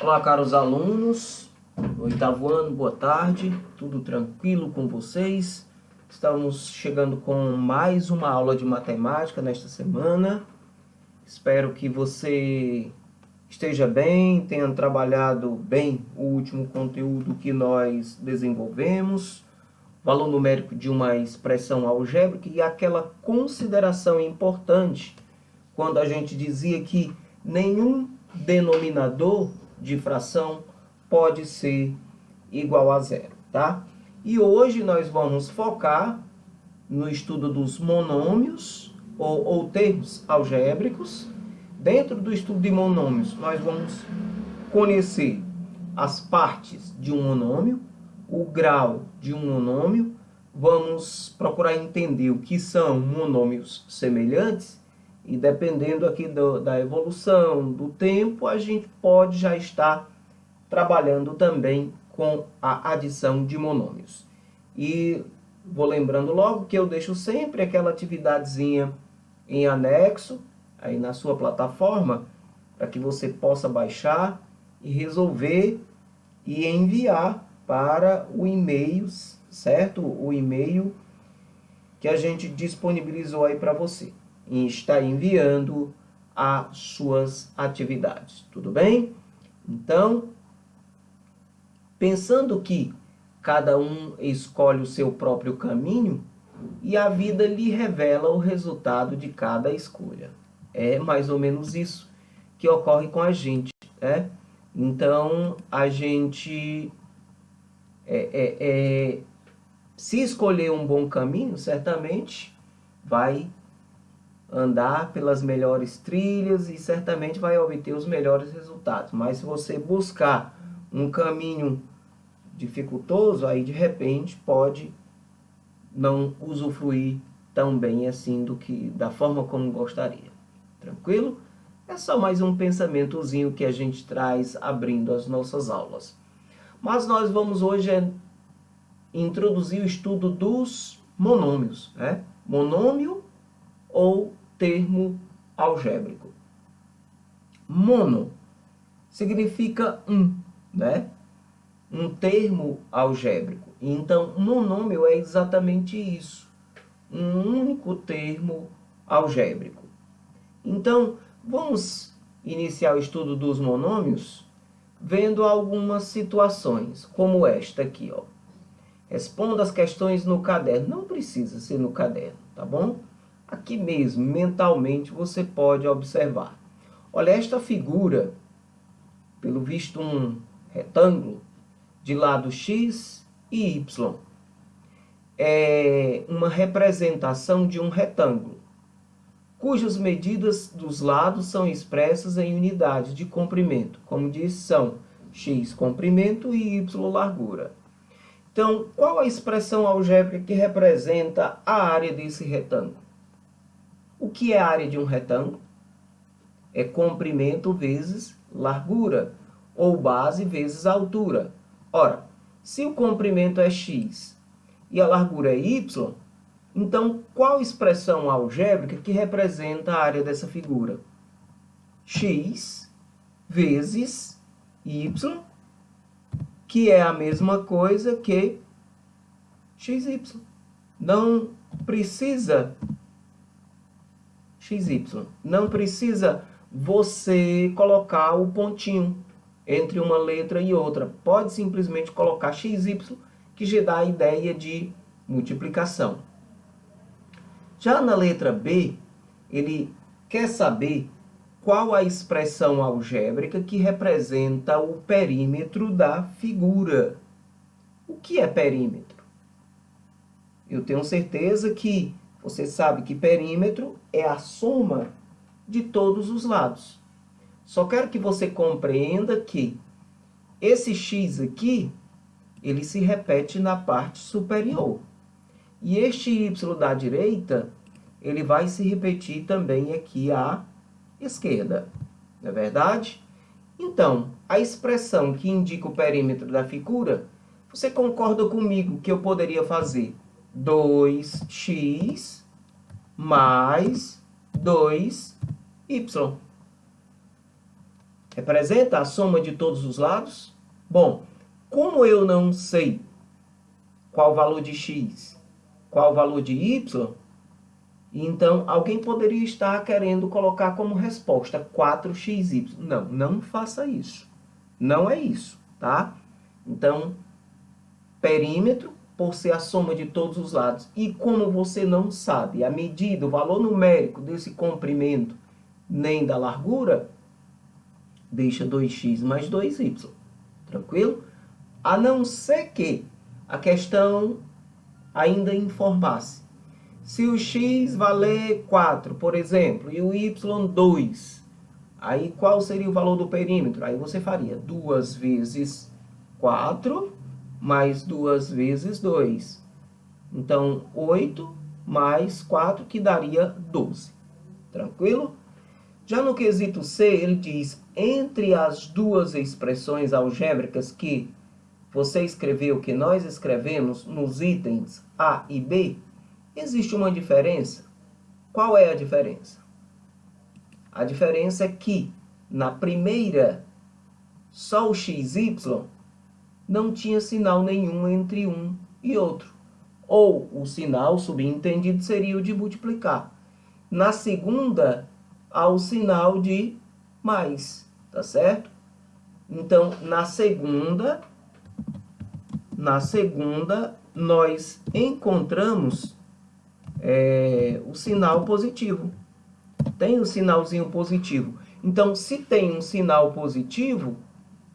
Olá, caros alunos, oitavo ano, boa tarde, tudo tranquilo com vocês? Estamos chegando com mais uma aula de matemática nesta semana. Espero que você esteja bem, tenha trabalhado bem o último conteúdo que nós desenvolvemos, valor numérico de uma expressão algébrica e aquela consideração importante quando a gente dizia que nenhum denominador de fração pode ser igual a zero, tá? E hoje nós vamos focar no estudo dos monômios ou termos algébricos. Dentro do estudo de monômios, nós vamos conhecer as partes de um monômio, o grau de um monômio, vamos procurar entender o que são monômios semelhantes e dependendo aqui da evolução do tempo, a gente pode já estar trabalhando também com a adição de monômios. E vou lembrando logo que eu deixo sempre aquela atividadezinha em anexo, aí na sua plataforma, para que você possa baixar e resolver e enviar para o e-mail, certo? O e-mail que a gente disponibilizou aí para você. E está enviando as suas atividades, tudo bem? Então, pensando que cada um escolhe o seu próprio caminho e a vida lhe revela o resultado de cada escolha. É mais ou menos isso que ocorre com a gente, né? Então, a gente se escolher um bom caminho, certamente vai andar pelas melhores trilhas e certamente vai obter os melhores resultados. Mas se você buscar um caminho dificultoso, aí de repente pode não usufruir tão bem assim da forma como gostaria. Tranquilo? É só mais um pensamentozinho que a gente traz abrindo as nossas aulas. Mas nós vamos hoje introduzir o estudo dos monômios, né? Monômio ou termo algébrico. Mono significa um, né? Um termo algébrico. Então, monômio é exatamente isso. Um único termo algébrico. Então, vamos iniciar o estudo dos monômios vendo algumas situações, como esta aqui, ó. Responda as questões no caderno. Não precisa ser no caderno, tá bom? Aqui mesmo, mentalmente, você pode observar. Olha, esta figura, pelo visto um retângulo, de lado x e y, é uma representação de um retângulo, cujas medidas dos lados são expressas em unidades de comprimento. Como disse, são x comprimento e y largura. Então, qual a expressão algébrica que representa a área desse retângulo? O que é a área de um retângulo? É comprimento vezes largura, ou base vezes altura. Ora, se o comprimento é x e a largura é y, então qual expressão algébrica que representa a área dessa figura? X vezes y, que é a mesma coisa que xy. Não precisa XY. Não precisa você colocar o pontinho entre uma letra e outra. Pode simplesmente colocar XY, que já dá a ideia de multiplicação. Já na letra B, ele quer saber qual a expressão algébrica que representa o perímetro da figura. O que é perímetro? Eu tenho certeza que você sabe que perímetro é a soma de todos os lados. Só quero que você compreenda que esse x aqui, ele se repete na parte superior. E este y da direita, ele vai se repetir também aqui à esquerda. Não é verdade? Então, a expressão que indica o perímetro da figura, você concorda comigo que eu poderia fazer 2x mais 2y. Representa a soma de todos os lados? Bom, como eu não sei qual o valor de x, qual o valor de y, então alguém poderia estar querendo colocar como resposta 4xy. Não, não faça isso. Não é isso, tá? Então, perímetro, por ser a soma de todos os lados. E como você não sabe a medida, o valor numérico desse comprimento, nem da largura, deixa 2x mais 2y. Tranquilo? A não ser que a questão ainda informasse. Se o x valer 4, por exemplo, e o y 2, aí qual seria o valor do perímetro? Aí você faria 2 vezes 4 mais 2 vezes 2. Então, 8 mais 4, que daria 12. Tranquilo? Já no quesito C, ele diz, entre as duas expressões algébricas que você escreveu, que nós escrevemos nos itens A e B, existe uma diferença. Qual é a diferença? A diferença é que, na primeira, só o xy não tinha sinal nenhum entre um e outro. Ou o sinal subentendido seria o de multiplicar. Na segunda, há o sinal de mais, tá certo? Então, na segunda, nós encontramos o sinal positivo. Tem o sinalzinho positivo. Então, se tem um sinal positivo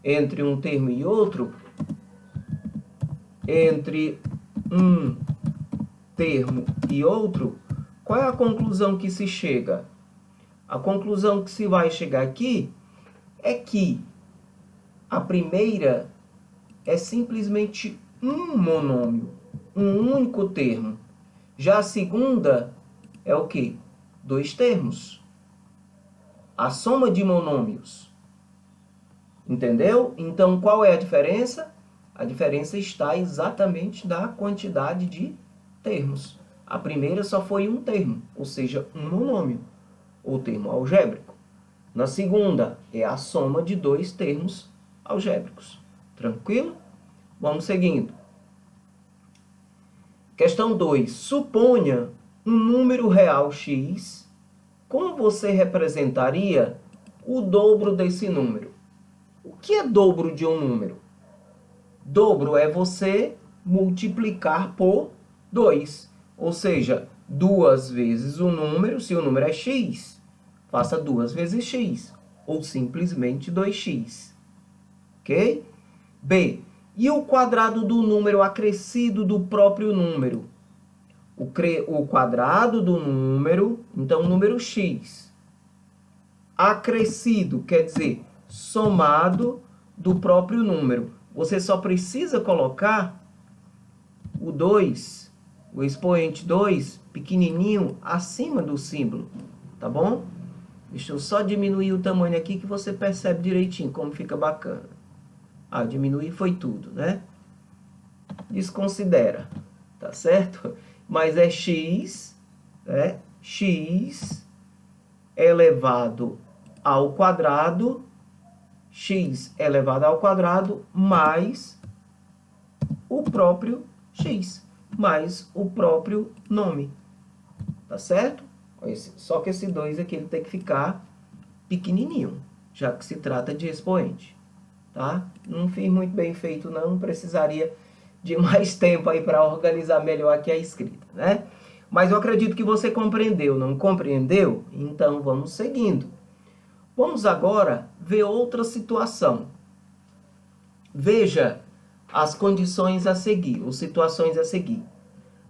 entre um termo e outro, entre um termo e outro, qual é a conclusão que se chega? A conclusão que se vai chegar aqui é que a primeira é simplesmente um monômio, um único termo. Já a segunda é o quê? 2 termos. A soma de monômios. Entendeu? Então, qual é a diferença? A diferença está exatamente na quantidade de termos. A primeira só foi um termo, ou seja, um monômio, ou termo algébrico. Na segunda, é a soma de 2 termos algébricos. Tranquilo? Vamos seguindo. Questão 2. Suponha um número real x. Como você representaria o dobro desse número? O que é dobro de um número? Dobro é você multiplicar por 2. Ou seja, 2 vezes o número, se o número é x, faça 2 vezes x. Ou simplesmente 2x. Ok? B. E o quadrado do número acrescido do próprio número? O quadrado do número, então número x. Acrescido quer dizer somado do próprio número. Você só precisa colocar o 2, o expoente 2, pequenininho, acima do símbolo. Tá bom? Deixa eu só diminuir o tamanho aqui que você percebe direitinho como fica bacana. Ah, diminuir foi tudo, né? Desconsidera, tá certo? Mas é x, né? X elevado ao quadrado, x elevado ao quadrado, mais o próprio x, mais o próprio nome, tá certo? Só que esse 2 aqui ele tem que ficar pequenininho, já que se trata de expoente. Tá? Não fiz muito bem feito, não. Precisaria de mais tempo aí para organizar melhor aqui a escrita, né? Mas eu acredito que você compreendeu. Não compreendeu? Então, vamos seguindo. Vamos agora ver outra situação. Veja as condições a seguir, ou situações a seguir.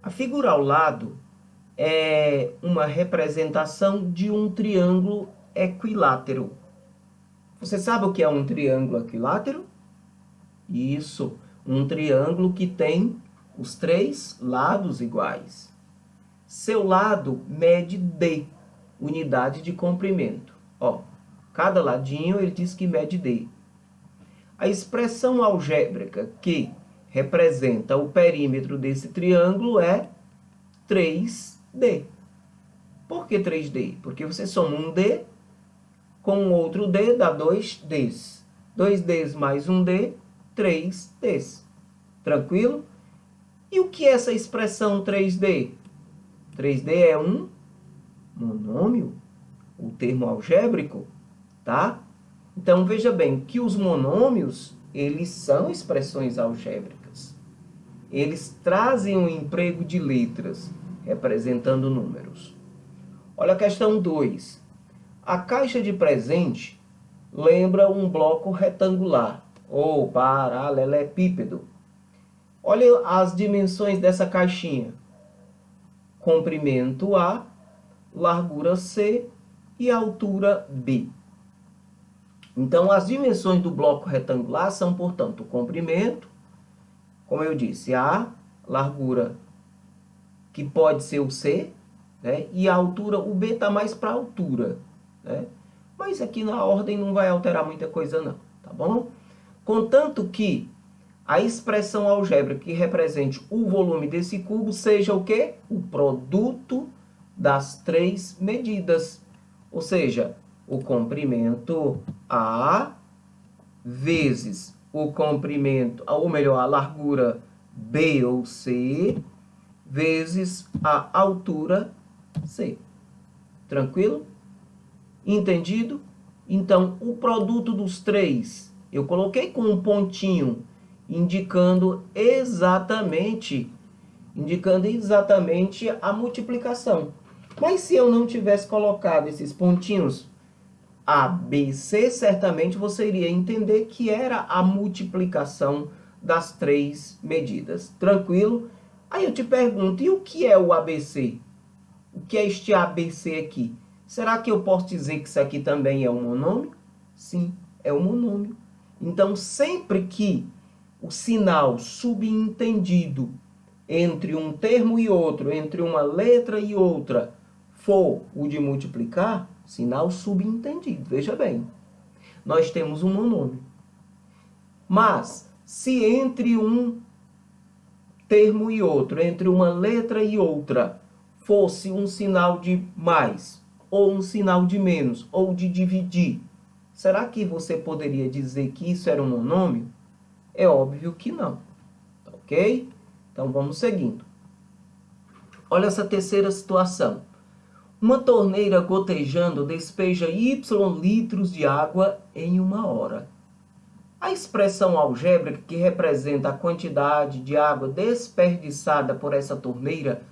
A figura ao lado é uma representação de um triângulo equilátero. Você sabe o que é um triângulo equilátero? Isso, um triângulo que tem os 3 lados iguais. Seu lado mede D, unidade de comprimento. Ó, cada ladinho ele diz que mede D. A expressão algébrica que representa o perímetro desse triângulo é 3D. Por que 3D? Porque você soma um D com outro D dá 2Ds. 2Ds mais 1D, 3Ds. Tranquilo? E o que é essa expressão 3D? 3D é um monômio, o termo algébrico, tá? Então, veja bem que os monômios, eles são expressões algébricas. Eles trazem um emprego de letras, representando números. Olha a questão 2. A caixa de presente lembra um bloco retangular ou paralelepípedo. Olha as dimensões dessa caixinha. Comprimento A, largura C e altura B. Então, as dimensões do bloco retangular são, portanto, o comprimento, como eu disse, A, largura, que pode ser o C, né? E a altura, o B está mais para a altura, né? Mas aqui na ordem não vai alterar muita coisa não, tá bom? Contanto que a expressão algébrica que represente o volume desse cubo seja o quê? O produto das três medidas. Ou seja, o comprimento A vezes o comprimento, ou melhor, a largura B ou C, vezes a altura C. Tranquilo? Entendido? Então, o produto dos três, eu coloquei com um pontinho, indicando exatamente a multiplicação. Mas se eu não tivesse colocado esses pontinhos, A, B, C, certamente você iria entender que era a multiplicação das três medidas. Tranquilo? Aí eu te pergunto, e o que é o ABC? O que é este ABC aqui? Será que eu posso dizer que isso aqui também é um monômio? Sim, é um monômio. Então, sempre que o sinal subentendido entre um termo e outro, entre uma letra e outra, for o de multiplicar, sinal subentendido. Veja bem, nós temos um monômio. Mas, se entre um termo e outro, entre uma letra e outra, fosse um sinal de mais, ou um sinal de menos, ou de dividir, será que você poderia dizer que isso era um monômio? É óbvio que não. Ok? Então, vamos seguindo. Olha essa terceira situação. Uma torneira gotejando despeja Y litros de água em 1 hora. A expressão algébrica que representa a quantidade de água desperdiçada por essa torneira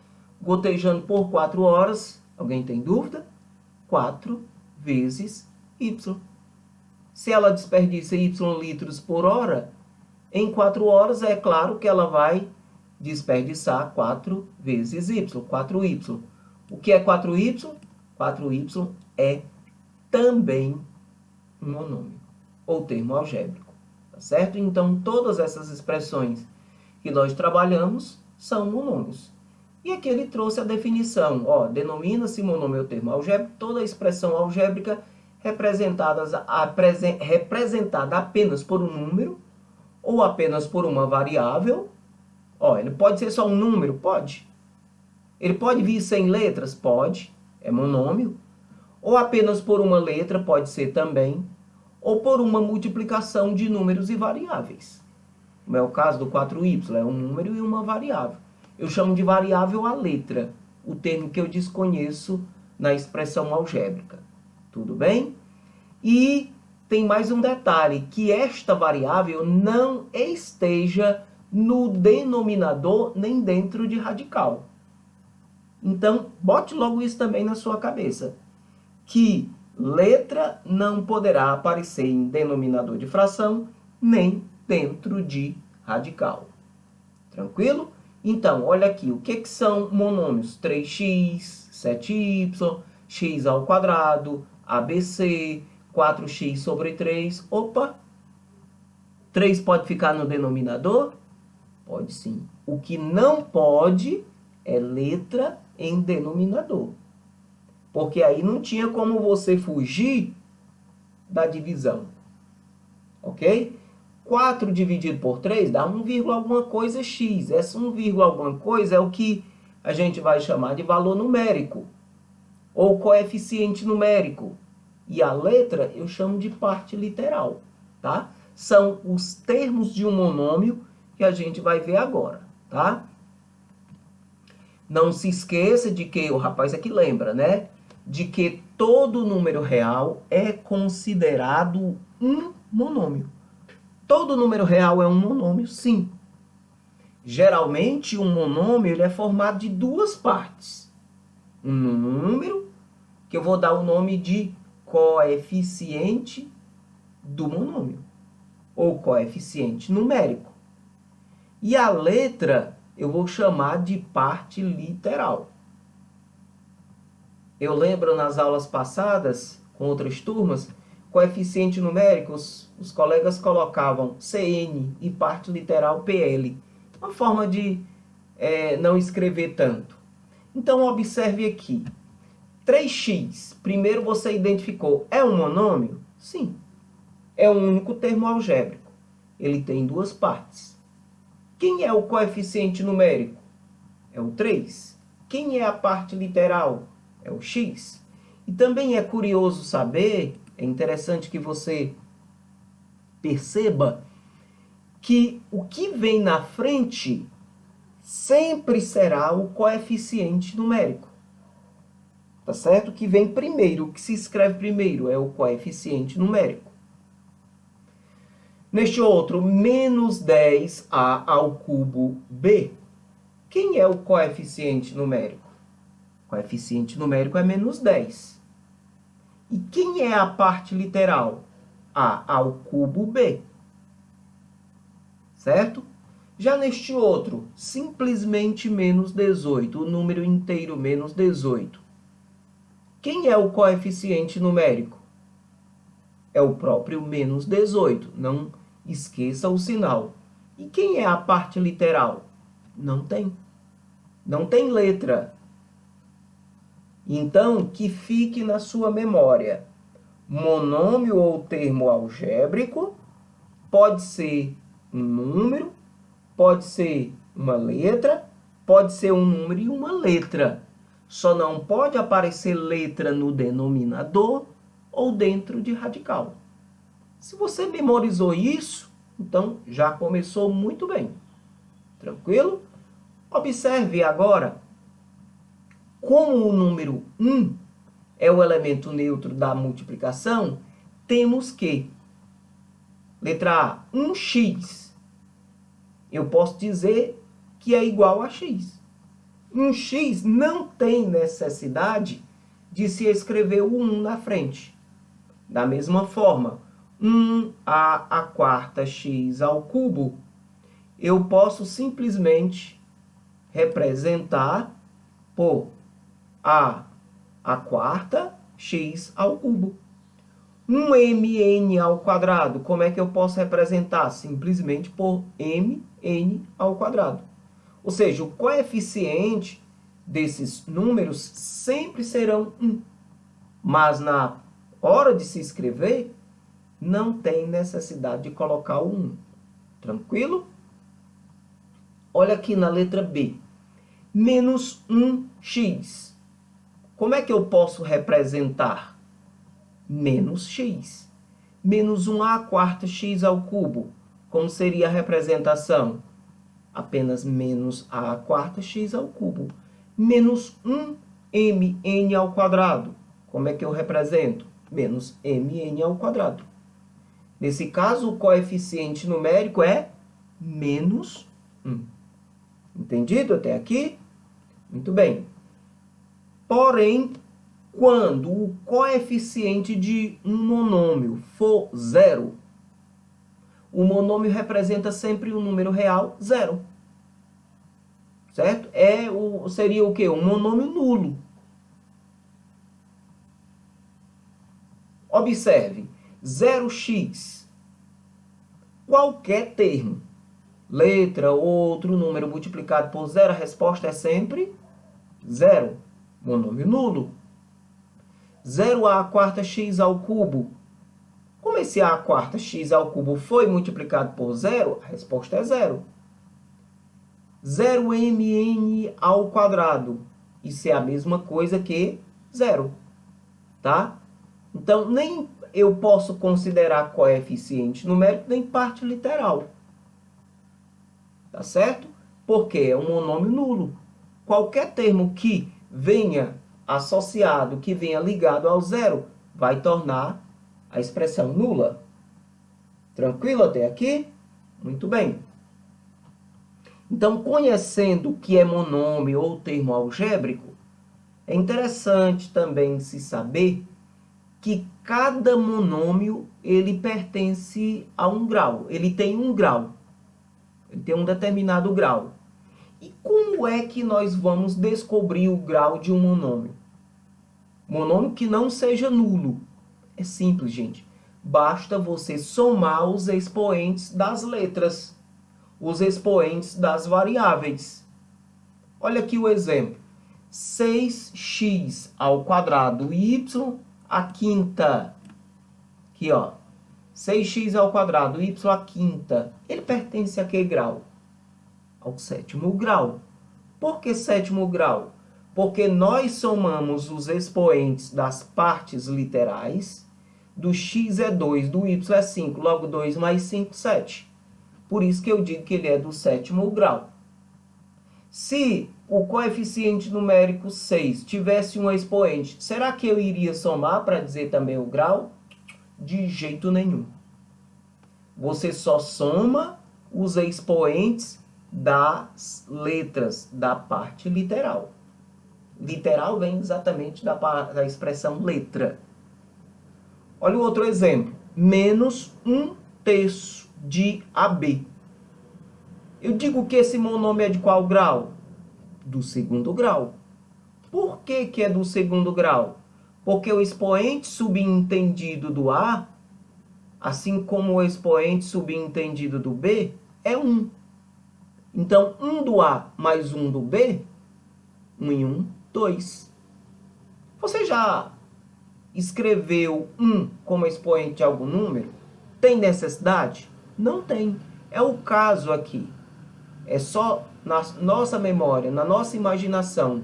gotejando por 4 horas, alguém tem dúvida? 4 vezes Y. Se ela desperdiça Y litros por hora, em 4 horas é claro que ela vai desperdiçar 4 vezes Y, 4Y. O que é 4Y? 4Y é também um monômio, ou termo algébrico. Tá certo? Então, todas essas expressões que nós trabalhamos são monômios. E aqui ele trouxe a definição. Denomina-se monômio ou termo algébrico toda expressão algébrica representada apenas por um número ou apenas por uma variável. Ele pode ser só um número? Pode. Ele pode vir sem letras? Pode, é monômio. Ou apenas por uma letra? Pode ser também. Ou por uma multiplicação de números e variáveis. Como é o caso do 4y, é um número e uma variável. Eu chamo de variável a letra, o termo que eu desconheço na expressão algébrica. Tudo bem? E tem mais um detalhe, que esta variável não esteja no denominador nem dentro de radical. Então, bote logo isso também na sua cabeça, que letra não poderá aparecer em denominador de fração, nem dentro de radical. Tranquilo? Então, olha aqui, o que são monômios? 3x, 7y, x ao quadrado, ABC, 4x sobre 3. Opa! 3 pode ficar no denominador? Pode sim. O que não pode é letra em denominador. Porque aí não tinha como você fugir da divisão. Ok? 4 dividido por 3 dá 1, alguma coisa x. Essa 1, alguma coisa é o que a gente vai chamar de valor numérico. Ou coeficiente numérico. e a letra eu chamo de parte literal, tá? São os termos de um monômio que a gente vai ver agora, tá? Não se esqueça de que, o rapaz aqui lembra, né? De que todo número real é considerado um monômio. Todo número real é um monômio, sim. Geralmente, um monômio ele é formado de duas partes. Um número, que eu vou dar o nome de coeficiente do monômio, ou coeficiente numérico. E a letra eu vou chamar de parte literal. Eu lembro nas aulas passadas, com outras turmas, coeficiente numérico, os colegas colocavam CN e parte literal PL. Uma forma de não escrever tanto. Então, observe aqui. 3x, primeiro você identificou, é um monômio? Sim. É um único termo algébrico. Ele tem duas partes. Quem é o coeficiente numérico? É o 3. Quem é a parte literal? É o x. E também é curioso saber, é interessante que você perceba que o que vem na frente sempre será o coeficiente numérico. Tá certo? O que vem primeiro, o que se escreve primeiro é o coeficiente numérico. Neste outro, menos 10a ao cubo b. Quem é o coeficiente numérico? O coeficiente numérico é menos 10. E quem é a parte literal? A ao cubo b. Certo? Já neste outro, simplesmente menos 18, o número inteiro menos 18. Quem é o coeficiente numérico? É o próprio menos 18. Não esqueça o sinal. E quem é a parte literal? Não tem. Não tem letra. Então, que fique na sua memória. Monômio ou termo algébrico pode ser um número, pode ser uma letra, pode ser um número e uma letra. Só não pode aparecer letra no denominador ou dentro de radical. Se você memorizou isso, então já começou muito bem. Tranquilo? Observe agora como o número 1 é o elemento neutro da multiplicação, temos que, letra A, 1x. Eu posso dizer que é igual a x. 1x não tem necessidade de se escrever o 1 na frente. Da mesma forma, 1a quarta x ao cubo, eu posso simplesmente representar por a quarta x ao cubo. 1mn ao quadrado, como é que eu posso representar? Simplesmente por mn ao quadrado. Ou seja, o coeficiente desses números sempre serão 1. Mas na hora de se escrever, não tem necessidade de colocar o 1. Tranquilo? Olha aqui na letra B. Menos 1x. Como é que eu posso representar? Menos x. Menos 1a quarta x ao cubo. Como seria a representação? Apenas menos a quarta x ao cubo. Menos 1mn ao quadrado. Como é que eu represento? Menos mn ao quadrado. Nesse caso, o coeficiente numérico é menos 1. Entendido até aqui? Muito bem. Porém, quando o coeficiente de um monômio for 0, o monômio representa sempre o número real 0. Certo? Seria o quê? Um monômio nulo. Observe, 0x, qualquer termo, letra ou outro número multiplicado por 0, a resposta é sempre 0. Monômio nulo. 0a quarta x ao cubo. Como esse a quarta x ao cubo foi multiplicado por 0, a resposta é 0. 0mn ao quadrado. Isso é a mesma coisa que 0. Tá? Então, nem eu posso considerar coeficiente numérico, nem parte literal. Tá certo? Porque é um monômio nulo. Qualquer termo que venha associado, que venha ligado ao zero, vai tornar a expressão nula. Tranquilo até aqui? Muito bem. Então, conhecendo o que é monômio ou termo algébrico, é interessante também se saber que cada monômio ele pertence a um grau. Ele tem um grau. Ele tem um determinado grau. E como é que nós vamos descobrir o grau de um monômio? Monômio que não seja nulo. É simples, gente. Basta você somar os expoentes das letras, os expoentes das variáveis. Olha aqui o exemplo. 6x ao quadrado y, a quinta. Aqui, ó. 6x ao quadrado y, a quinta. Ele pertence a que grau? Ao sétimo grau. Por que sétimo grau? Porque nós somamos os expoentes das partes literais. Do x é 2, do y é 5. Logo, 2 mais 5, 7. Por isso que eu digo que ele é do sétimo grau. Se o coeficiente numérico 6 tivesse um expoente, será que eu iria somar para dizer também o grau? De jeito nenhum. Você só soma os expoentes das letras da parte literal. Literal vem exatamente da expressão letra. Olha o outro exemplo. Menos 1/3 de AB. Eu digo que esse monômio é de qual grau? Do segundo grau. Por que que é do segundo grau? Porque o expoente subentendido do A, assim como o expoente subentendido do B, é 1. Então, 1 do A mais 1 do B, 1 em 1, 2. Você já escreveu 1 como expoente de algum número? Tem necessidade? Não tem. É o caso aqui. É só na nossa memória, na nossa imaginação.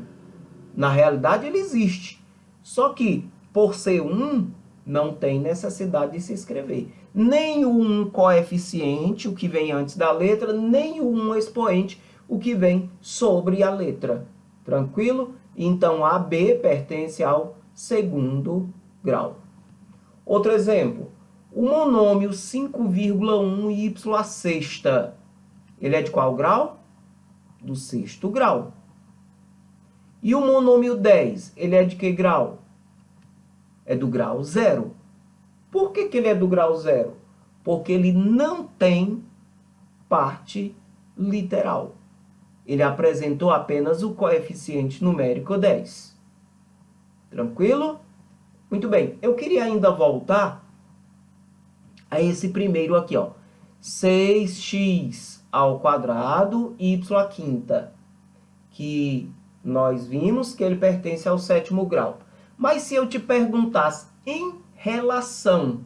Na realidade, ele existe. Só que, por ser 1, não tem necessidade de se escrever. Nem o 1 coeficiente, o que vem antes da letra, nem o 1 expoente, o que vem sobre a letra. Tranquilo? Então, AB pertence ao segundo grau. Outro exemplo. O monômio 5,1y à sexta. Ele é de qual grau? Do sexto grau. E o monômio 10, ele é de que grau? É do grau 0. Por que que ele é do grau 0? Porque ele não tem parte literal. Ele apresentou apenas o coeficiente numérico 10. Tranquilo? Muito bem. Eu queria ainda voltar a esse primeiro aqui, ó. 6x ao quadrado, y à quinta. Que nós vimos que ele pertence ao sétimo grau. Mas se eu te perguntasse em relação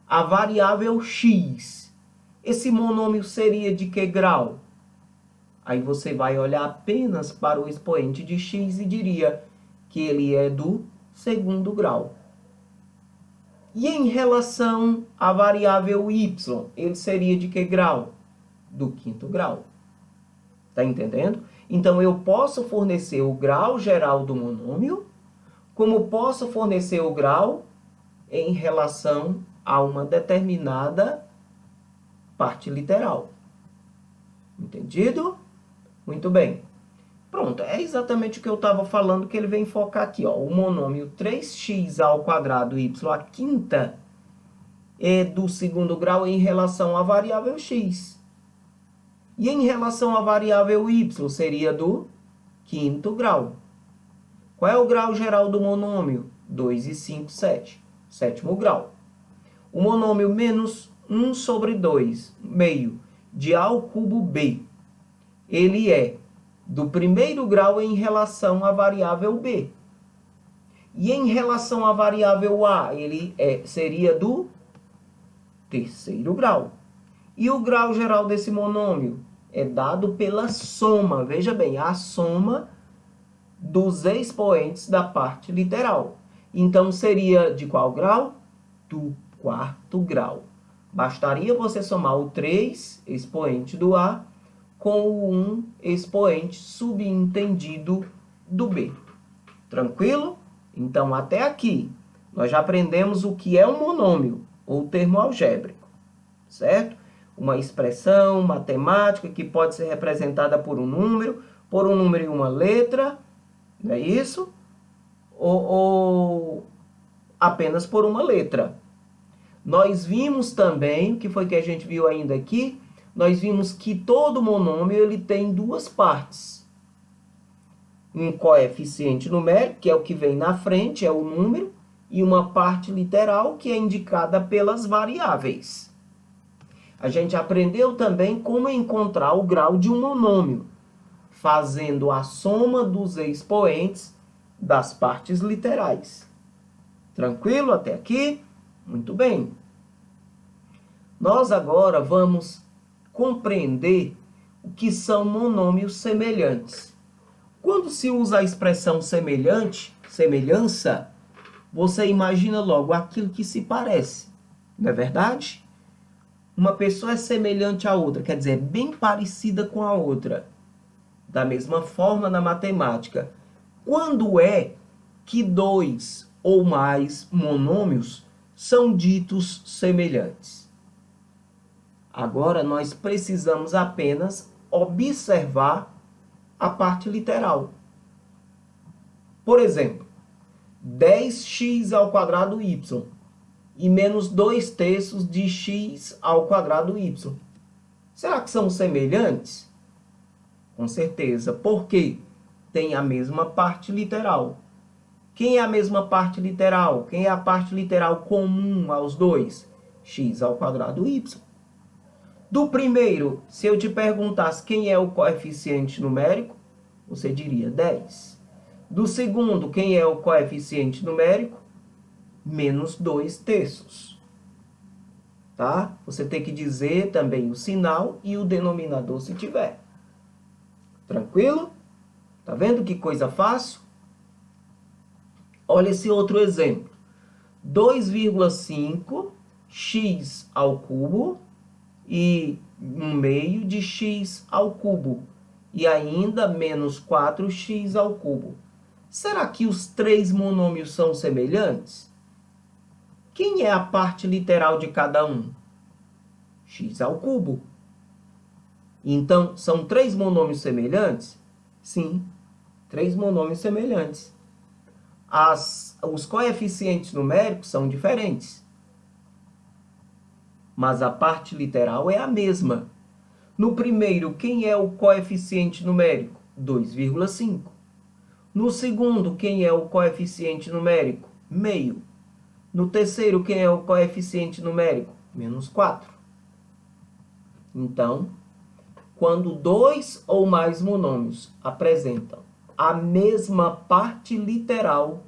à variável x, esse monômio seria de que grau? Aí você vai olhar apenas para o expoente de x e diria que ele é do segundo grau. E em relação à variável y, ele seria de que grau? Do quinto grau. Tá entendendo? Então, eu posso fornecer o grau geral do monômio, como posso fornecer o grau em relação a uma determinada parte literal. Entendido? Muito bem. Pronto, é exatamente o que eu estava falando, que ele vem focar aqui, ó. O monômio 3x ao quadrado y à quinta é do segundo grau em relação à variável x. E em relação à variável y, seria do quinto grau. Qual é o grau geral do monômio? 2 e 5, 7. Sétimo grau. O monômio menos 1 sobre 2, meio, de A ao cubo B, ele é do primeiro grau em relação à variável B. E em relação à variável A, ele seria do terceiro grau. E o grau geral desse monômio é dado pela soma, veja bem, a soma dos expoentes da parte literal. Então, seria de qual grau? Do quarto grau. Bastaria você somar o 3 expoente do A com o 1 expoente subentendido do B. Tranquilo? Então, até aqui, nós já aprendemos o que é um monômio, ou termo algébrico, certo? Uma expressão matemática que pode ser representada por um número e uma letra, não é isso? Ou apenas por uma letra. Nós vimos também, o que foi que a gente viu ainda aqui? Nós vimos que todo monômio ele tem duas partes. Um coeficiente numérico, que é o que vem na frente, é o número, e uma parte literal, que é indicada pelas variáveis. A gente aprendeu também como encontrar o grau de um monômio, fazendo a soma dos expoentes das partes literais. Tranquilo até aqui? Muito bem. Nós agora vamos compreender o que são monômios semelhantes. Quando se usa a expressão semelhante, semelhança, você imagina logo aquilo que se parece, não é verdade? Uma pessoa é semelhante à outra, quer dizer, bem parecida com a outra. Da mesma forma na matemática. Quando é que dois ou mais monômios são ditos semelhantes? Agora nós precisamos apenas observar a parte literal. Por exemplo, 10x ao quadrado y e menos 2/3 de x ao quadrado y. Será que são semelhantes? Com certeza. Por quê? Tem a mesma parte literal. Quem é a mesma parte literal? Quem é a parte literal comum aos dois? X ao quadrado y. Do primeiro, se eu te perguntasse quem é o coeficiente numérico, você diria 10. Do segundo, quem é o coeficiente numérico? Menos 2/3. Tá? Você tem que dizer também o sinal e o denominador se tiver. Tranquilo? Tá vendo que coisa fácil? Olha esse outro exemplo. 2,5 x ao cubo e 1/2 de x ao cubo. E ainda menos 4x ao cubo. Será que os três monômios são semelhantes? Quem é a parte literal de cada um? X ao cubo. Então, são três monômios semelhantes? Sim, três monômios semelhantes. Os coeficientes numéricos são diferentes. Mas a parte literal é a mesma. No primeiro, quem é o coeficiente numérico? 2,5. No segundo, quem é o coeficiente numérico? Meio. No terceiro, quem é o coeficiente numérico? Menos 4. Então, quando dois ou mais monômios apresentam a mesma parte literal,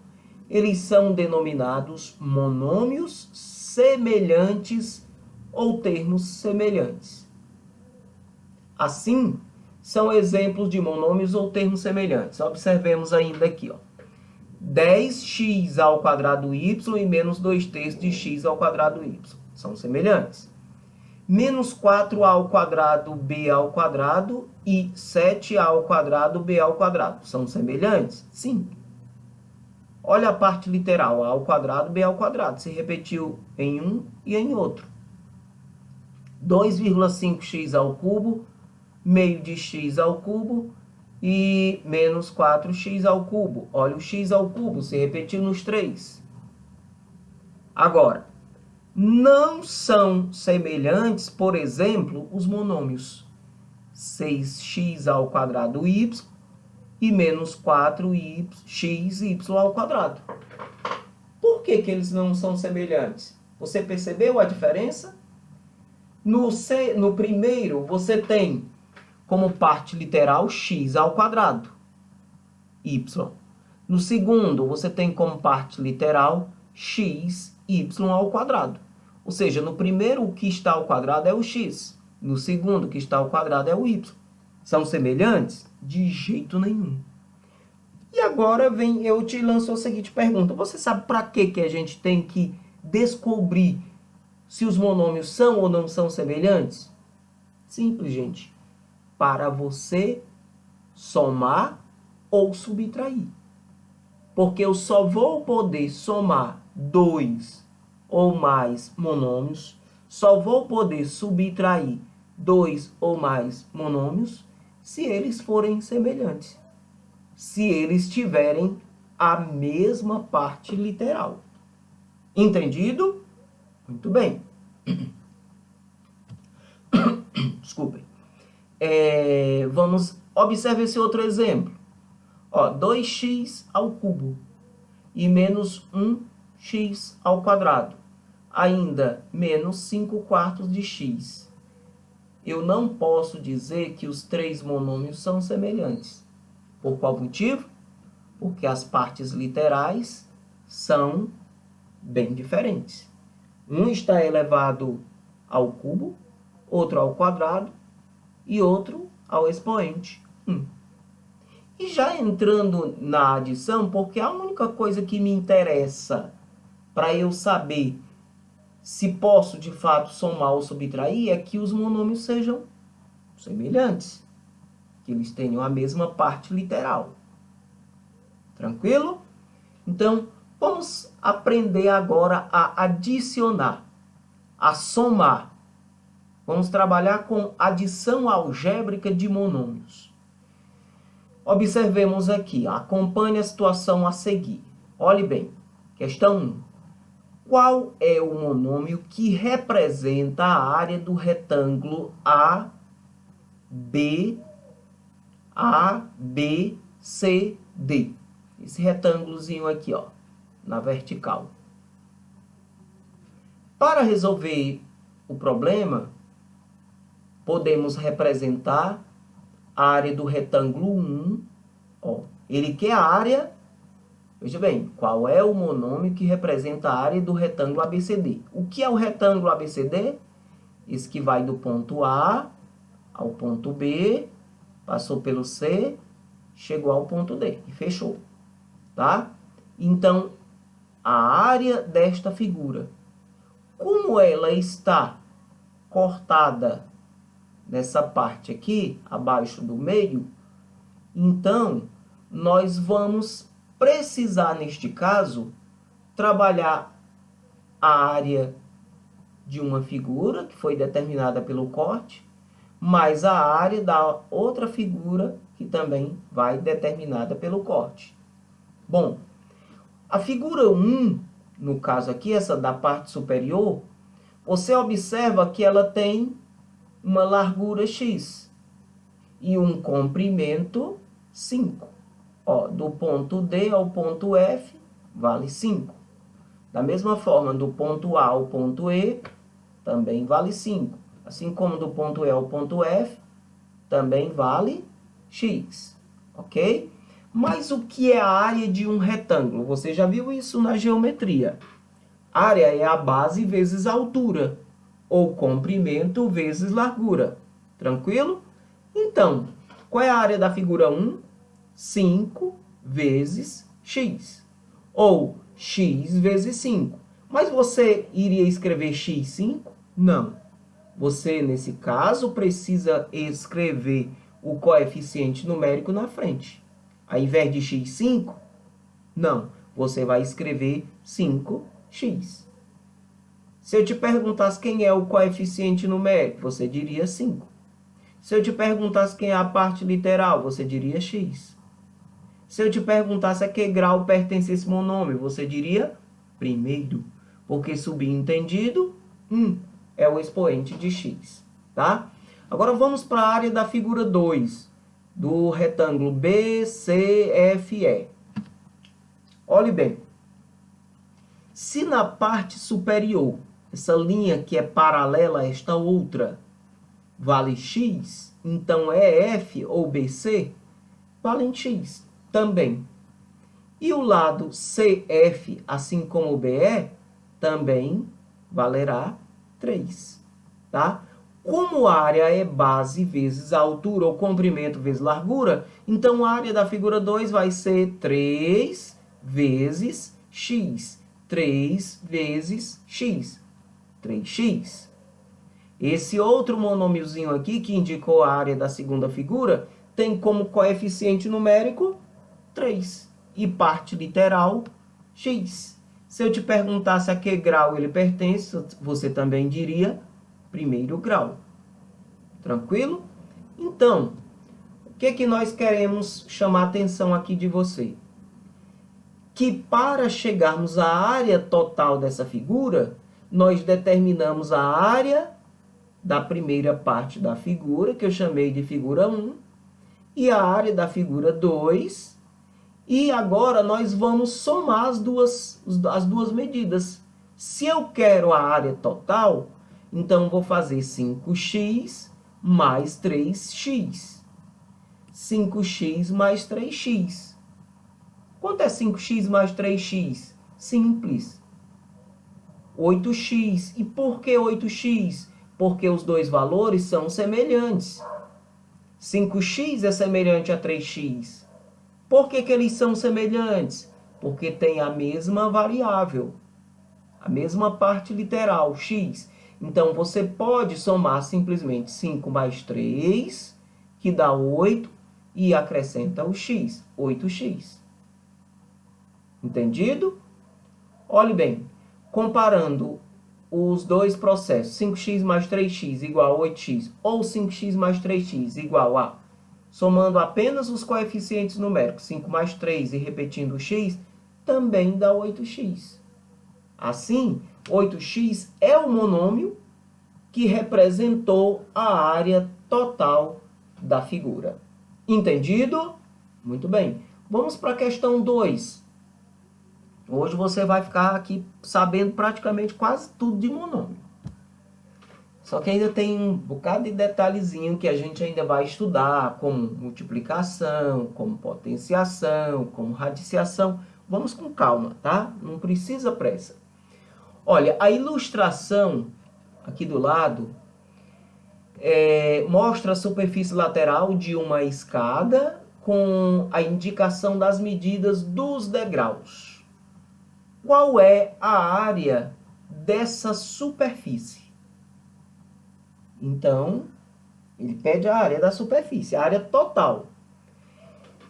eles são denominados monômios semelhantes ou termos semelhantes. Assim, são exemplos de monômios ou termos semelhantes. Observemos ainda aqui, ó. 10x ao quadrado y e menos 2/3 de x ao quadrado y. São semelhantes. Menos 4 ao quadrado b ao quadrado e 7 ao quadrado b ao quadrado. São semelhantes? Sim. Olha a parte literal, a ao quadrado, b ao quadrado. Se repetiu em um e em outro. 2,5x ao cubo, meio de x ao cubo e menos 4x ao cubo. Olha o x ao cubo, se repetiu nos três. Agora, não são semelhantes, por exemplo, os monômios 6x ao quadrado y e menos 4xy ao quadrado. Por que eles não são semelhantes? Você percebeu a diferença? No primeiro, você tem como parte literal x ao quadrado, y. No segundo, você tem como parte literal x, y ao quadrado. Ou seja, no primeiro, o que está ao quadrado é o x. No segundo, o que está ao quadrado é o y. São semelhantes? De jeito nenhum. E agora eu te lanço a seguinte pergunta. Você sabe para que a gente tem que descobrir se os monômios são ou não são semelhantes? Simples, gente. Para você somar ou subtrair. Porque eu só vou poder somar 2 ou mais monômios, só vou poder subtrair 2 ou mais monômios se eles forem semelhantes. Se eles tiverem a mesma parte literal. Entendido? Muito bem. Desculpem. Vamos observar esse outro exemplo. 2x ao cubo e menos 1x ao quadrado. Ainda menos 5 quartos de x. Eu não posso dizer que os três monômios são semelhantes. Por qual motivo? Porque as partes literais são bem diferentes. Um está elevado ao cubo, outro ao quadrado e outro ao expoente 1. E já entrando na adição, porque a única coisa que me interessa para eu saber se posso de fato somar ou subtrair é que os monômios sejam semelhantes, que eles tenham a mesma parte literal. Tranquilo? Então, vamos aprender agora a adicionar, a somar. Vamos trabalhar com adição algébrica de monômios. Observemos aqui, acompanhe a situação a seguir. Olhe bem, questão 1. Qual é o monômio que representa a área do retângulo ABCD? Esse retângulozinho aqui, na vertical. Para resolver o problema, podemos representar a área do retângulo 1. Ele quer a área. Veja bem, qual é o monômio que representa a área do retângulo ABCD? O que é o retângulo ABCD? Esse que vai do ponto A ao ponto B, passou pelo C, chegou ao ponto D e fechou. Tá? Então, a área desta figura, como ela está cortada nessa parte aqui, abaixo do meio, então, nós vamos precisar, neste caso, trabalhar a área de uma figura, que foi determinada pelo corte, mais a área da outra figura, que também vai determinada pelo corte. Bom, a figura 1, no caso aqui, essa da parte superior, você observa que ela tem uma largura x e um comprimento 5. Do ponto D ao ponto F, vale 5. Da mesma forma, do ponto A ao ponto E, também vale 5. Assim como do ponto E ao ponto F, também vale x. Ok? Mas o que é a área de um retângulo? Você já viu isso na geometria. Área é a base vezes a altura, ou comprimento vezes largura. Tranquilo? Então, qual é a área da figura 1? 5 vezes x. Ou x vezes 5. Mas você iria escrever x5? Não. Você, nesse caso, precisa escrever o coeficiente numérico na frente. Ao invés de x5, não. Você vai escrever 5x. Se eu te perguntasse quem é o coeficiente numérico, você diria 5. Se eu te perguntasse quem é a parte literal, você diria x. Se eu te perguntasse a que grau pertence esse monômio, você diria primeiro. Porque subentendido, 1 é o expoente de x. Tá? Agora vamos para a área da figura 2, do retângulo BCFE. Olhe bem. Se na parte superior, essa linha que é paralela a esta outra, vale x, então EF ou BC valem x também. E o lado CF, assim como BE, também valerá 3. Tá? Como a área é base vezes a altura, ou comprimento vezes largura, então a área da figura 2 vai ser 3 vezes x. 3 vezes x. 3x. Esse outro monômiozinho aqui, que indicou a área da segunda figura, tem como coeficiente numérico 3 e parte literal x. Se eu te perguntasse a que grau ele pertence, você também diria primeiro grau. Tranquilo? Então, o que nós queremos chamar a atenção aqui de você? Que para chegarmos à área total dessa figura, nós determinamos a área da primeira parte da figura, que eu chamei de figura 1, e a área da figura 2, e agora nós vamos somar as duas medidas. Se eu quero a área total, então vou fazer 5x mais 3x. 5x mais 3x. Quanto é 5x mais 3x? Simples. 8x. E por que 8x? Porque os dois valores são semelhantes. 5x é semelhante a 3x. Por que eles são semelhantes? Porque tem a mesma variável, a mesma parte literal, x. Então, você pode somar simplesmente 5 mais 3, que dá 8, e acrescenta o x, 8x. Entendido? Olhe bem, comparando os dois processos, 5x mais 3x igual a 8x, ou 5x mais 3x igual a, somando apenas os coeficientes numéricos, 5 mais 3 e repetindo o x, também dá 8x. Assim, 8x é o monômio que representou a área total da figura. Entendido? Muito bem. Vamos para a questão 2. Hoje você vai ficar aqui sabendo praticamente quase tudo de monômio. Só que ainda tem um bocado de detalhezinho que a gente ainda vai estudar, como multiplicação, como potenciação, como radiciação. Vamos com calma, tá? Não precisa pressa. Olha, a ilustração aqui do lado mostra a superfície lateral de uma escada com a indicação das medidas dos degraus. Qual é a área dessa superfície? Então, ele pede a área da superfície, a área total.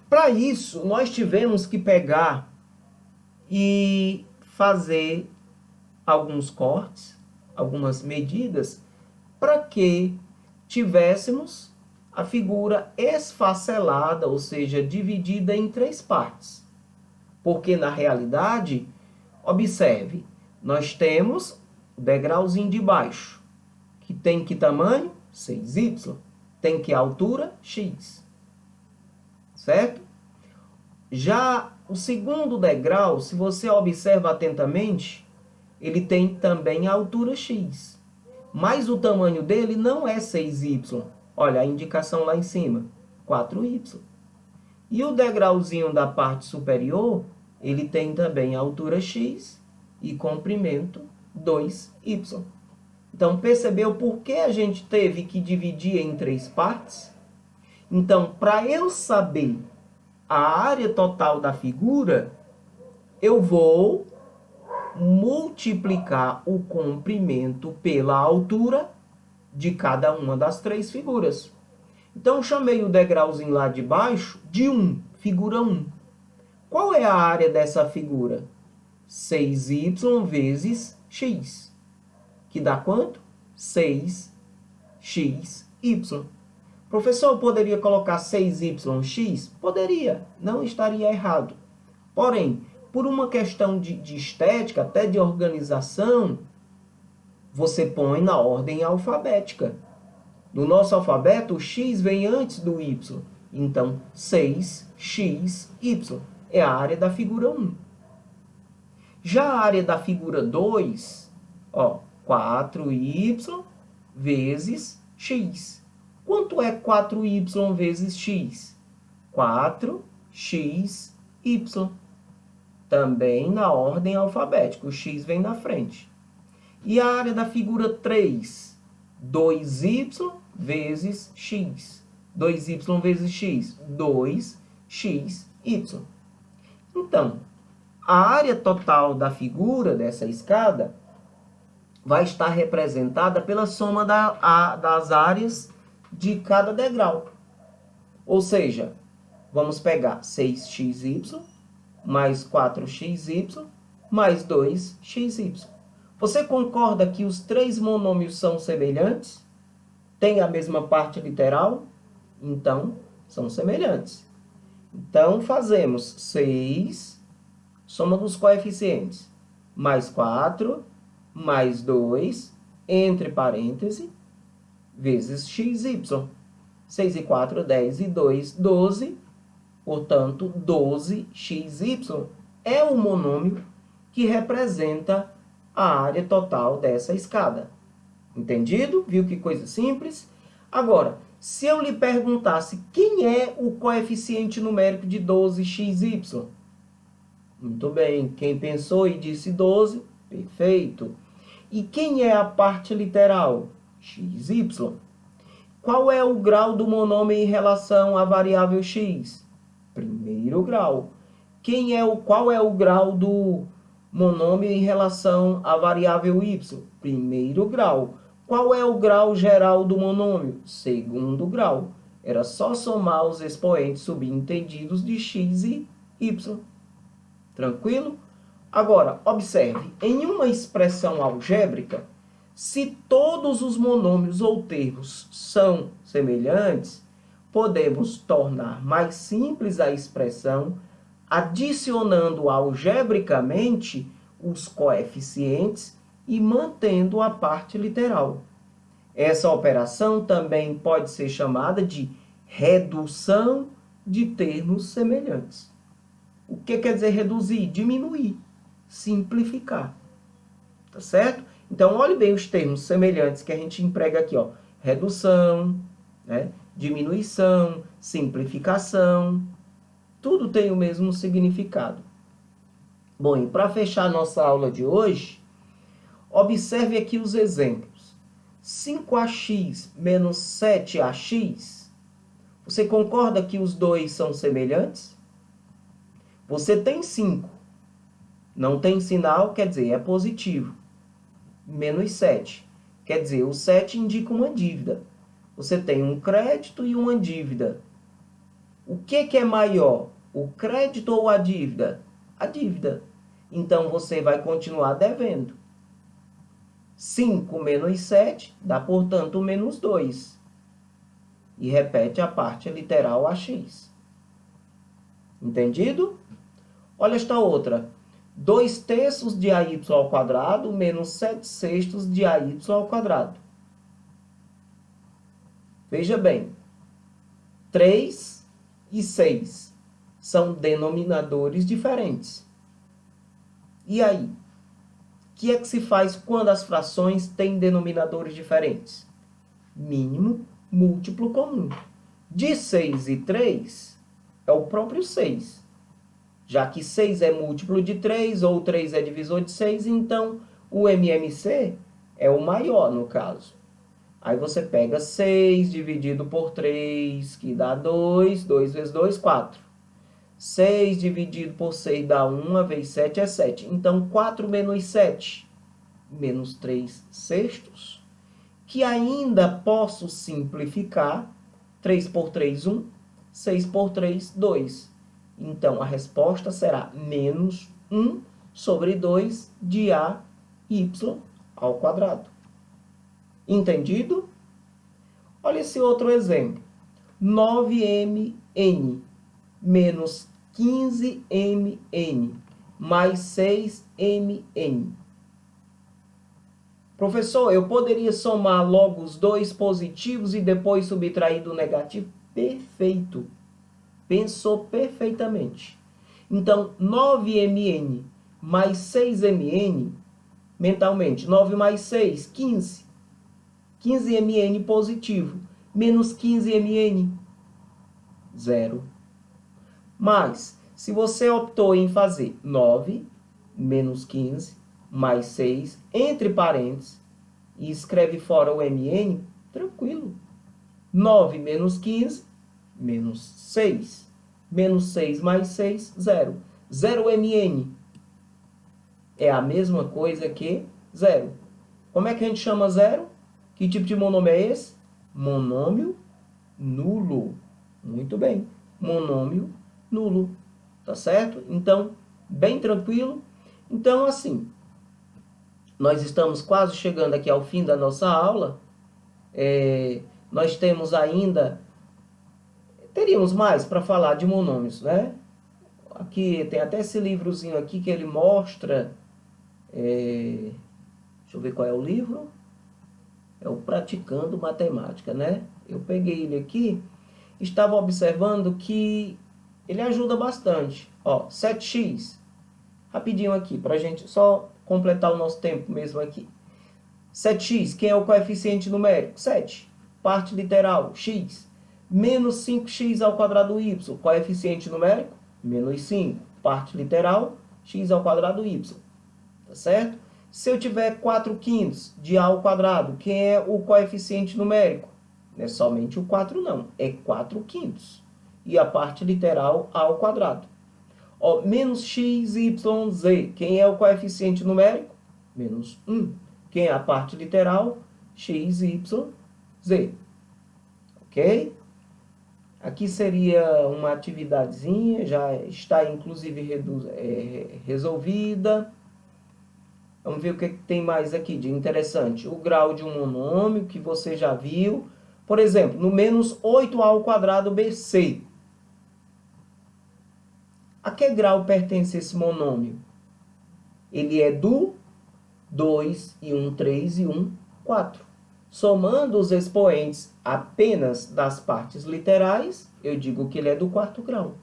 Para isso, nós tivemos que pegar e fazer alguns cortes, algumas medidas, para que tivéssemos a figura esfacelada, ou seja, dividida em 3 partes. Porque, na realidade, observe, nós temos o degrauzinho de baixo, que tem que tamanho? 6y. Tem que altura? X. Certo? Já o segundo degrau, se você observa atentamente, ele tem também a altura x. Mas o tamanho dele não é 6y. Olha a indicação lá em cima, 4y. E o degrauzinho da parte superior, ele tem também a altura x e comprimento 2y. Então, percebeu por que a gente teve que dividir em 3 partes? Então, para eu saber a área total da figura, eu vou multiplicar o comprimento pela altura de cada uma das 3 figuras. Então, chamei o degrauzinho lá de baixo de 1, figura 1. Qual é a área dessa figura? 6y vezes x. Que dá quanto? 6xy. Professor, eu poderia colocar 6yx? Poderia, não estaria errado. Porém, por uma questão de estética, até de organização, você põe na ordem alfabética. No nosso alfabeto, o x vem antes do y. Então, 6xy é a área da figura 1. Já a área da figura 2, 4y vezes x. Quanto é 4y vezes x? 4xy. Também na ordem alfabética. O x vem na frente. E a área da figura 3? 2y vezes x. 2y vezes x, 2xy. Então, a área total da figura dessa escada vai estar representada pela soma das áreas de cada degrau. Ou seja, vamos pegar 6xy mais 4xy mais 2xy. Você concorda que os três monômios são semelhantes? Têm a mesma parte literal? Então, são semelhantes. Então, fazemos 6, soma dos coeficientes, mais 4, mais 2, entre parênteses, vezes xy. 6 e 4, 10 e 2, 12. Portanto, 12xy é o monômio que representa a área total dessa escada. Entendido? Viu que coisa simples? Agora, se eu lhe perguntasse quem é o coeficiente numérico de 12xy? Muito bem, quem pensou e disse 12? Perfeito. E quem é a parte literal? Xy. Qual é o grau do monômio em relação à variável x? Primeiro grau. Qual é o grau do monômio em relação à variável y? Primeiro grau. Qual é o grau geral do monômio? Segundo grau. Era só somar os expoentes subentendidos de x e y. Tranquilo? Agora, observe, em uma expressão algébrica, se todos os monômios ou termos são semelhantes, podemos tornar mais simples a expressão adicionando algebricamente os coeficientes e mantendo a parte literal. Essa operação também pode ser chamada de redução de termos semelhantes. O que quer dizer reduzir? Diminuir, simplificar. Tá certo? Então, olhe bem os termos semelhantes que a gente emprega aqui, ó. Redução, né? Diminuição, simplificação. Tudo tem o mesmo significado. Bom, e para fechar nossa aula de hoje, observe aqui os exemplos. 5ax menos 7ax. Você concorda que os dois são semelhantes? Você tem 5. Não tem sinal, quer dizer, é positivo. Menos 7. Quer dizer, o 7 indica uma dívida. Você tem um crédito e uma dívida. O que é maior? O crédito ou a dívida? A dívida. Então, você vai continuar devendo. 5 menos 7 dá, portanto, menos 2. E repete a parte literal ax. Entendido? Olha esta outra. 2/3 de ay ao quadrado menos 7/6 de ay ao quadrado. Veja bem. 3 e 6 são denominadores diferentes. E aí? O que é que se faz quando as frações têm denominadores diferentes? Mínimo múltiplo comum. De 6 e 3 é o próprio 6. Já que 6 é múltiplo de 3, ou 3 é divisor de 6, então o MMC é o maior no caso. Aí você pega 6 dividido por 3, que dá 2. 2 vezes 2, 4. 6 dividido por 6 dá 1, 1 vezes 7 é 7. Então, 4 menos 7, menos 3/6, que ainda posso simplificar. 3 por 3, 1. 6 por 3, 2. Então, a resposta será menos 1 sobre 2 de ay ao quadrado. Entendido? Olha esse outro exemplo. 9mn menos 15mn mais 6mn. Professor, eu poderia somar logo os dois positivos e depois subtrair do negativo? Perfeito. Pensou perfeitamente. Então, 9mn mais 6mn, mentalmente, 9 mais 6, 15. 15mn positivo, menos 15mn, 0. Mas, se você optou em fazer 9 menos 15 mais 6, entre parênteses, e escreve fora o MN, tranquilo. 9 menos 15, menos 6. Menos 6 mais 6, 0. 0 MN é a mesma coisa que 0. Como é que a gente chama 0? Que tipo de monômio é esse? Monômio nulo. Muito bem. Monômio nulo. Tá certo? Então, bem tranquilo. Então, assim, nós estamos quase chegando aqui ao fim da nossa aula. Nós temos ainda... Teríamos mais para falar de monômios, né? Aqui tem até esse livrozinho aqui que ele mostra... deixa eu ver qual é o livro. É o Praticando Matemática, né? Eu peguei ele aqui, estava observando que ele ajuda bastante. Ó, 7x. Rapidinho aqui, para a gente só completar o nosso tempo mesmo aqui. 7x, quem é o coeficiente numérico? 7. Parte literal, x. Menos 5x ao quadrado y, coeficiente numérico? Menos 5. Parte literal, x ao quadrado y. Tá certo? Se eu tiver 4 quintos de a ao quadrado, quem é o coeficiente numérico? Não é somente o 4 não, é 4 quintos. E a parte literal a ao quadrado. Ó, menos x, y, z. Quem é o coeficiente numérico? Menos 1. Quem é a parte literal? X, y, z. Ok? Aqui seria uma atividadezinha, já está inclusive resolvida. Vamos ver o que tem mais aqui de interessante. O grau de um monômio, que você já viu. Por exemplo, no menos 8a ao quadrado BC. A que grau pertence esse monômio? Ele é do 2 e 1, 3 e 1, 4. Somando os expoentes apenas das partes literais, eu digo que ele é do quarto grau.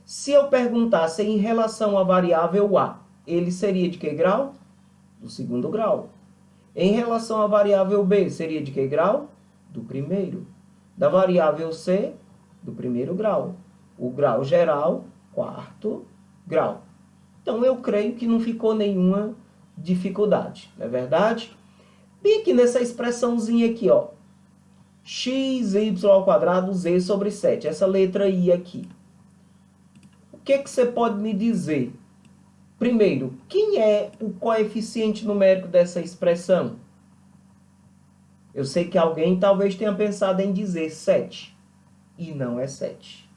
Se eu perguntasse em relação à variável A, ele seria de que grau? Do segundo grau. Em relação à variável B, seria de que grau? Do primeiro. Da variável C, do primeiro grau. O grau geral, quarto grau. Então, eu creio que não ficou nenhuma dificuldade, não é verdade? Bem aqui nessa expressãozinha aqui, ó. X, y ao quadrado, z sobre 7. Essa letra I aqui. O que você pode me dizer? Primeiro, quem é o coeficiente numérico dessa expressão? Eu sei que alguém talvez tenha pensado em dizer 7. E não é 7.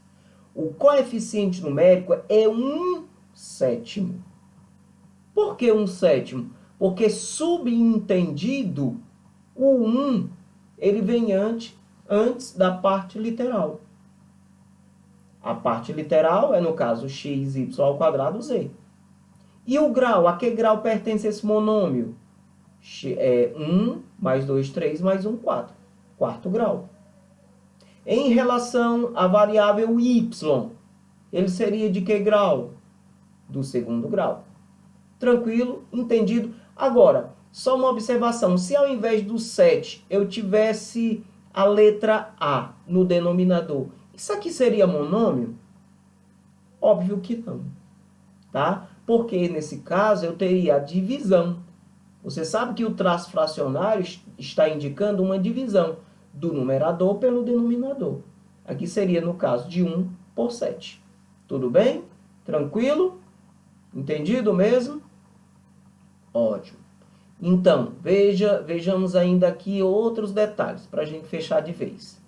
O coeficiente numérico é 1/7. Por que 1/7? Porque subentendido, o 1 ele vem antes da parte literal. A parte literal é, no caso, x, y ao quadrado, z. E o grau? A que grau pertence esse monômio? 1 mais 2, 3 mais 1, 4. Quarto grau. Em relação à variável y, ele seria de que grau? Do segundo grau. Tranquilo? Entendido? Agora, só uma observação. Se ao invés do 7 eu tivesse a letra A no denominador, isso aqui seria monômio? Óbvio que não. Tá? Porque nesse caso eu teria a divisão. Você sabe que o traço fracionário está indicando uma divisão do numerador pelo denominador. Aqui seria no caso de 1 por 7. Tudo bem? Tranquilo? Entendido mesmo? Ótimo. Então, vejamos ainda aqui outros detalhes para a gente fechar de vez.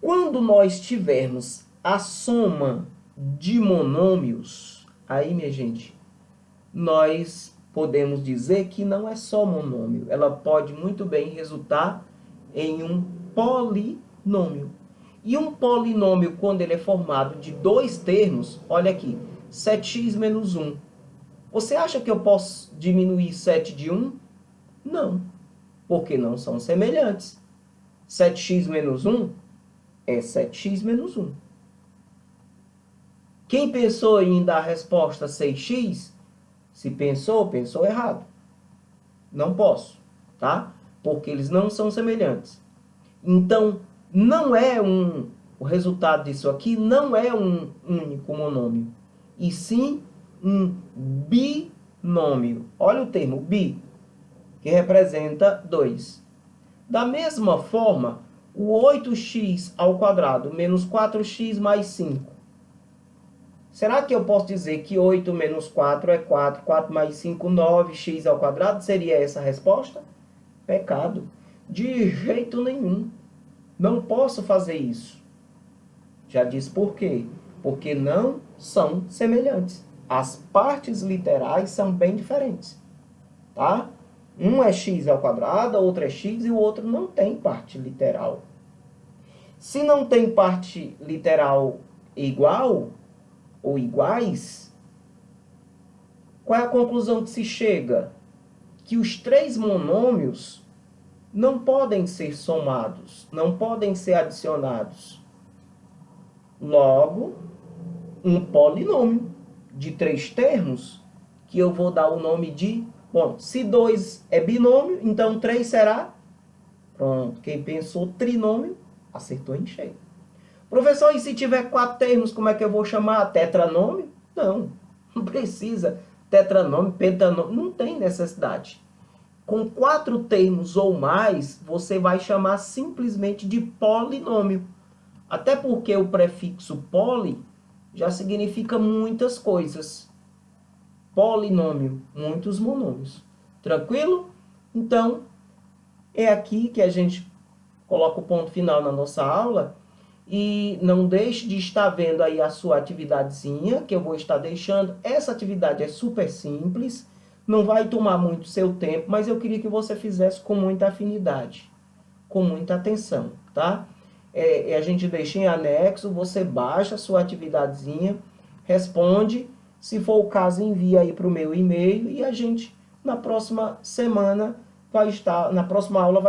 Quando nós tivermos a soma de monômios, aí, minha gente, nós podemos dizer que não é só monômio. Ela pode muito bem resultar em um polinômio. E um polinômio, quando ele é formado de dois termos, olha aqui, 7x menos 1. Você acha que eu posso diminuir 7 de 1? Não, porque não são semelhantes. 7x menos 1 é 7x menos 1. Quem pensou em dar a resposta 6x, se pensou errado. Não posso, tá? Porque eles não são semelhantes. Então, não é o resultado disso aqui não é um único monômio, e sim um binômio. Olha o termo, bi. que representa 2. Da mesma forma, o 8x ao quadrado menos 4x mais 5. Será que eu posso dizer que 8 menos 4 é 4, 4 mais 5, 9, x ao quadrado? Seria essa a resposta? Pecado. De jeito nenhum. Não posso fazer isso. Já disse por quê? Porque não são semelhantes. As partes literais são bem diferentes. Tá? Um é x ao quadrado, outro é x e o outro não tem parte literal. Se não tem parte literal igual ou iguais, qual é a conclusão que se chega? Que os três monômios não podem ser somados, não podem ser adicionados. Logo, um polinômio de 3 termos, que eu vou dar o nome de... Bom, se 2 é binômio, então 3 será... Pronto, quem pensou trinômio, acertou em cheio. Professor, e se tiver 4 termos, como é que eu vou chamar? Tetranômio? Não, não precisa. Tetranômio, pentanômio, não tem necessidade. Com 4 termos ou mais, você vai chamar simplesmente de polinômio. Até porque o prefixo poli já significa muitas coisas. Polinômio, muitos monômios. Tranquilo? Então, é aqui que a gente coloca o ponto final na nossa aula. E não deixe de estar vendo aí a sua atividadezinha, que eu vou estar deixando. Essa atividade é super simples, não vai tomar muito seu tempo, mas eu queria que você fizesse com muita afinidade, com muita atenção, tá? A gente deixa em anexo, você baixa a sua atividadezinha, responde, se for o caso, envia aí para o meu e-mail e a gente, na próxima semana, na próxima aula,